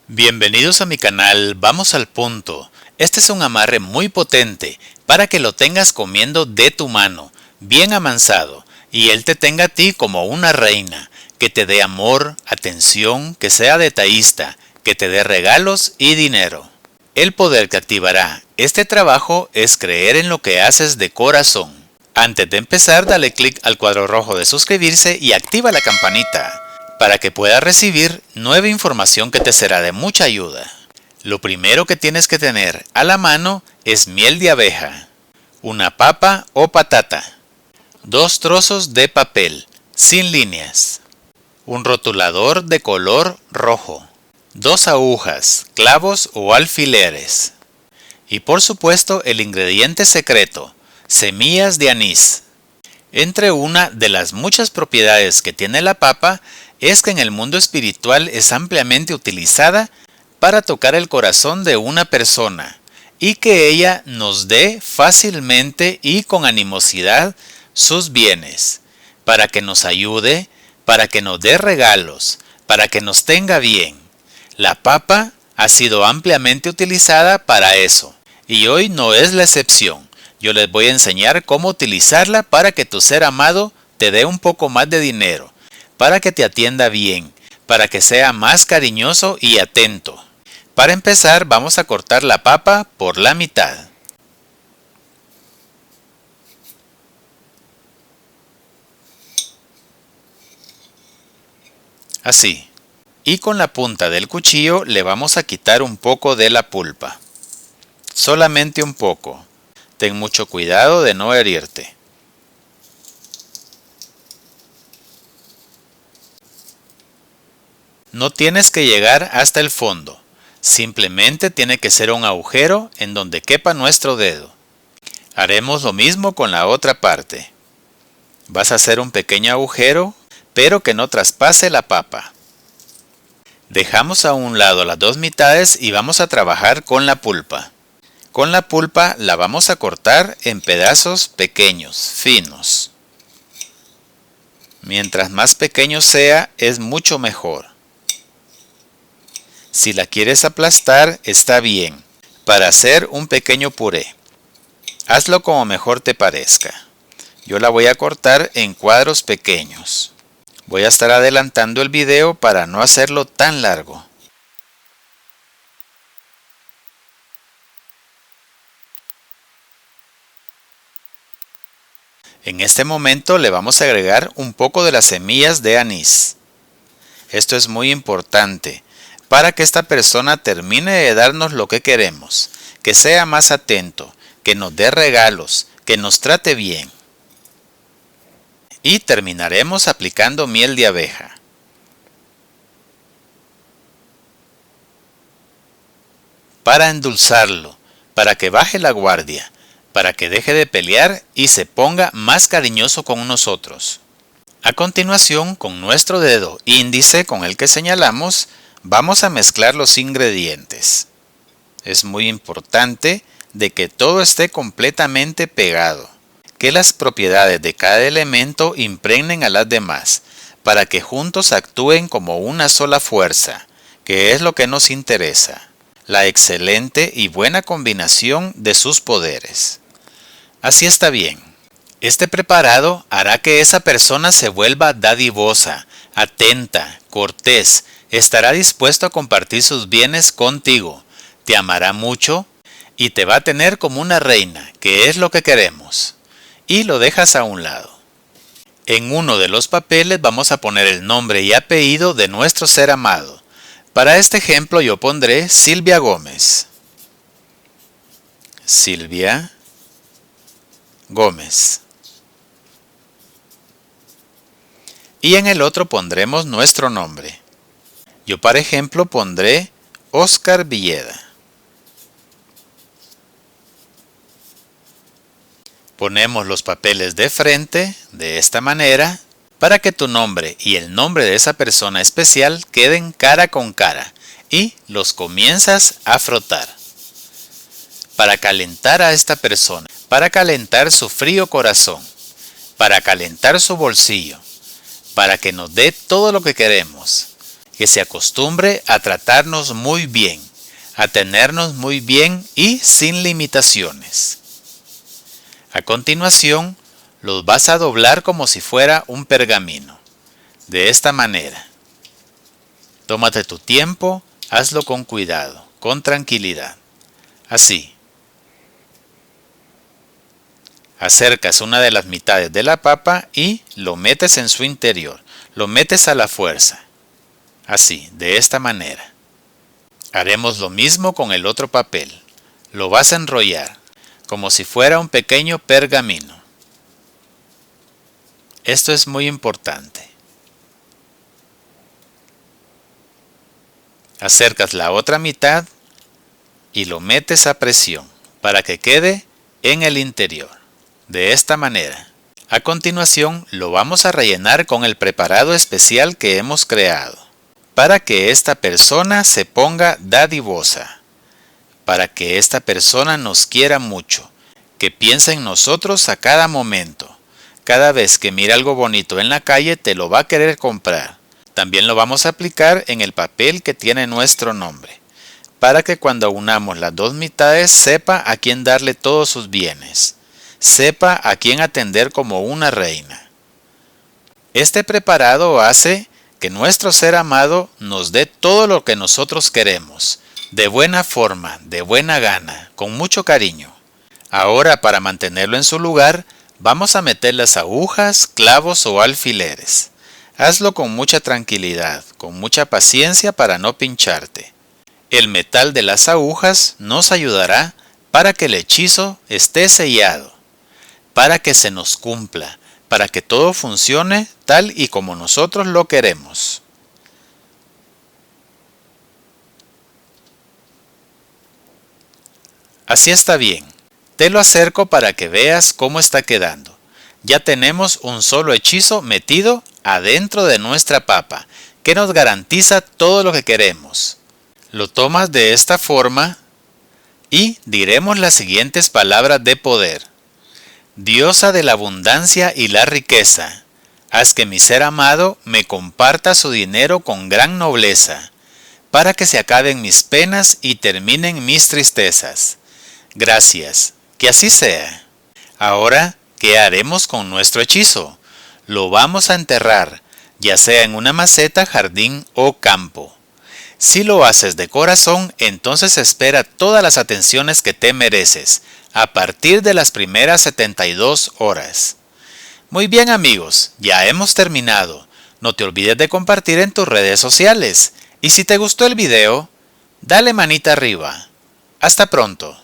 Bienvenidos a mi canal, vamos al punto. Este es un amarre muy potente para que lo tengas comiendo de tu mano, bien amansado, y él te tenga a ti como una reina, que te dé amor, atención, que sea detallista, que te dé regalos y dinero. El poder que activará este trabajo es creer en lo que haces de corazón. Antes de empezar, dale clic al cuadro rojo de suscribirse y activa la campanita para que puedas recibir nueva información que te será de mucha ayuda. Lo primero que tienes que tener a la mano es miel de abeja, una papa o patata, 2 trozos de papel sin líneas, un rotulador de color rojo, 2 agujas, clavos o alfileres y por supuesto el ingrediente secreto, semillas de anís. Entre una de las muchas propiedades que tiene la papa es que en el mundo espiritual es ampliamente utilizada para tocar el corazón de una persona y que ella nos dé fácilmente y con animosidad sus bienes, para que nos ayude, para que nos dé regalos, para que nos tenga bien. La papa ha sido ampliamente utilizada para eso y hoy no es la excepción. Yo les voy a enseñar cómo utilizarla para que tu ser amado te dé un poco más de dinero, para que te atienda bien, para que sea más cariñoso y atento. Para empezar, vamos a cortar la papa por la mitad. Así. Y con la punta del cuchillo le vamos a quitar un poco de la pulpa. Solamente un poco. Ten mucho cuidado de no herirte. No tienes que llegar hasta el fondo, simplemente tiene que ser un agujero en donde quepa nuestro dedo. Haremos lo mismo con la otra parte. Vas a hacer un pequeño agujero, pero que no traspase la papa. Dejamos a un lado las dos mitades y vamos a trabajar con la pulpa. Con la pulpa la vamos a cortar en pedazos pequeños, finos. Mientras más pequeño sea, es mucho mejor. Si la quieres aplastar, está bien, para hacer un pequeño puré. Hazlo como mejor te parezca. Yo la voy a cortar en cuadros pequeños. Voy a estar adelantando el video para no hacerlo tan largo. En este momento le vamos a agregar un poco de las semillas de anís. Esto es muy importante para que esta persona termine de darnos lo que queremos, que sea más atento, que nos dé regalos, que nos trate bien. Y terminaremos aplicando miel de abeja. Para endulzarlo, para que baje la guardia, para que deje de pelear y se ponga más cariñoso con nosotros. A continuación, con nuestro dedo índice con el que señalamos, vamos a mezclar los ingredientes. Es muy importante de que todo esté completamente pegado, que las propiedades de cada elemento impregnen a las demás, para que juntos actúen como una sola fuerza, que es lo que nos interesa, la excelente y buena combinación de sus poderes. Así está bien. Este preparado hará que esa persona se vuelva dadivosa, atenta, cortés, estará dispuesto a compartir sus bienes contigo, te amará mucho y te va a tener como una reina, que es lo que queremos. Y lo dejas a un lado. En uno de los papeles vamos a poner el nombre y apellido de nuestro ser amado. Para este ejemplo yo pondré Silvia Gómez. Silvia Gómez. Y en el otro pondremos nuestro nombre. Yo, por ejemplo, pondré Oscar Villeda. Ponemos los papeles de frente, de esta manera, para que tu nombre y el nombre de esa persona especial queden cara con cara, y los comienzas a frotar. Para calentar a esta persona, para calentar su frío corazón, para calentar su bolsillo, para que nos dé todo lo que queremos. que se acostumbre a tratarnos muy bien, a tenernos muy bien y sin limitaciones. A continuación, los vas a doblar como si fuera un pergamino, de esta manera. Tómate tu tiempo, hazlo con cuidado, con tranquilidad. Así. Acercas una de las mitades de la papa y lo metes en su interior. Lo metes a la fuerza. Así, de esta manera. Haremos lo mismo con el otro papel. Lo vas a enrollar, como si fuera un pequeño pergamino. Esto es muy importante. Acercas la otra mitad y lo metes a presión para que quede en el interior. De esta manera. A continuación lo vamos a rellenar con el preparado especial que hemos creado, para que esta persona se ponga dadivosa, para que esta persona nos quiera mucho, que piense en nosotros a cada momento. Cada vez que mire algo bonito en la calle te lo va a querer comprar. También lo vamos a aplicar en el papel que tiene nuestro nombre, para que cuando unamos las dos mitades sepa a quién darle todos sus bienes. Sepa a quién atender como una reina. Este preparado hace que nuestro ser amado nos dé todo lo que nosotros queremos, de buena forma, de buena gana, con mucho cariño. Ahora, para mantenerlo en su lugar, vamos a meter las agujas, clavos o alfileres. Hazlo con mucha tranquilidad, con mucha paciencia para no pincharte. El metal de las agujas nos ayudará para que el hechizo esté sellado, para que se nos cumpla, para que todo funcione tal y como nosotros lo queremos. Así está bien. Te lo acerco para que veas cómo está quedando. Ya tenemos un solo hechizo metido adentro de nuestra papa, que nos garantiza todo lo que queremos. Lo tomas de esta forma y diremos las siguientes palabras de poder. Diosa de la abundancia y la riqueza, haz que mi ser amado me comparta su dinero con gran nobleza, para que se acaben mis penas y terminen mis tristezas. Gracias, que así sea. Ahora, ¿qué haremos con nuestro hechizo? Lo vamos a enterrar, ya sea en una maceta, jardín o campo. Si lo haces de corazón, entonces espera todas las atenciones que te mereces, a partir de las primeras 72 horas. Muy bien amigos, ya hemos terminado. No te olvides de compartir en tus redes sociales. Y si te gustó el video, dale manita arriba. Hasta pronto.